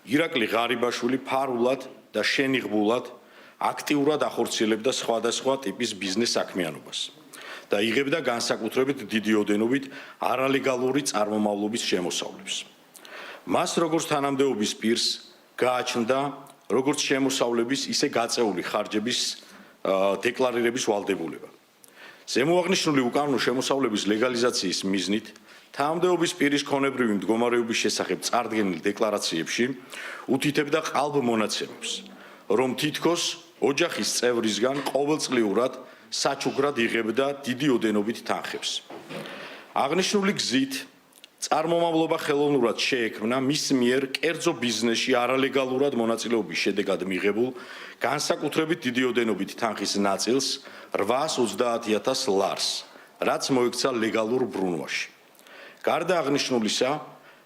ირაკლი ღარიბაშვილი ფარულად და შენიღბულად აქტიურად ახორციელებდა სხვადასხვა ტიპის ბიზნეს საქმიანობას და იღებდა განსაკუთრებით დიდი ოდენობით არალეგალური წარმომავლობის შემოსავლებს. მას როგორც თანამდებობის პირს გააჩნდა როგორც შემოსავლების, ისე გაწეული ხარჯების დეკლარირების ვალდებულება. ზემოაღნიშნული უკანონო შემოსავლების ლეგალიზაციის მიზნით თანამდებობის პირის ქონებრივი მდგომარეობის შესახებ წარდგენილ დეკლარაციებში უთითებდა ყალბმონაცემებს, რომ თითქოს ოჯახის წევრისგან ყოველწლიურად საჩუქრად იღებდა დიდი ოდენობით თანხებს. აღნიშნული გზით წარმომავლობა ხელოვნურად შეექმნა მის მიერ კერძო ბიზნესში არალეგალურად მონაწილეობის შედეგად მიღებულ განსაკუთრებით დიდი ოდენობით თანხის ნაწილს 830,000 ლარს, რაც მოექცა ლეგალურ ბრუნვაში. გარდა აღნიშნულისა,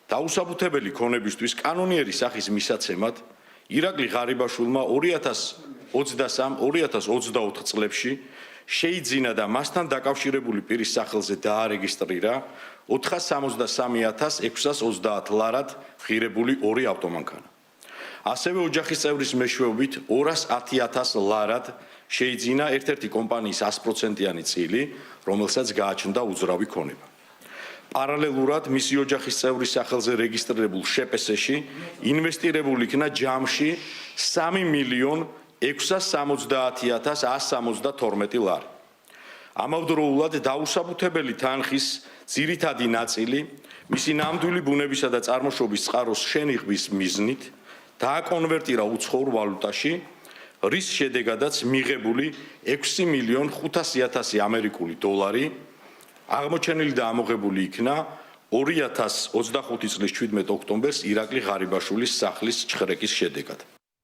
დაუსაბუთებელი ქონებისთვის კანონიერი სახის მისაცემად ირაკლი ღარიბაშვილმა 2023-2024 წლებში შეიძინა და მასთან დაკავშირებული პირის სახელზე დაარეგისტრირა 463,630 ლარად ღირებული 2 ავტომანქანა. ასევე ოჯახის წევრის მეშვეობით 210,000 ლარად შეიძინა ერთ-ერთი კომპანიის 100%-იანი წილი, რომელსაც გააჩნდა უძრავი ქონება. პარალელურად მისი ოჯახის წევრის სახელზე რეგისტრირებულ შპს-ში ინვესტირებული იქნა ჯამში 3,670,172 ლარი. ამავდროულად დაუსაბუთებელი თანხის ძირითადი ნაწილი მისი ნამდვილი ბუნებისა და წარმოშობის წყაროს შენიღბის მიზნით დააკონვერტირა უცხოურ ვალუტაში, რის შედეგადაც მიღებული 6,500,000 ამერიკული დოლარი აღმოჩენილი და ამოღებული იქნა 2025 წლის 17 ოქტომბერს ირაკლი ღარიბაშვილის სახლის ჩხრეკის შედეგად.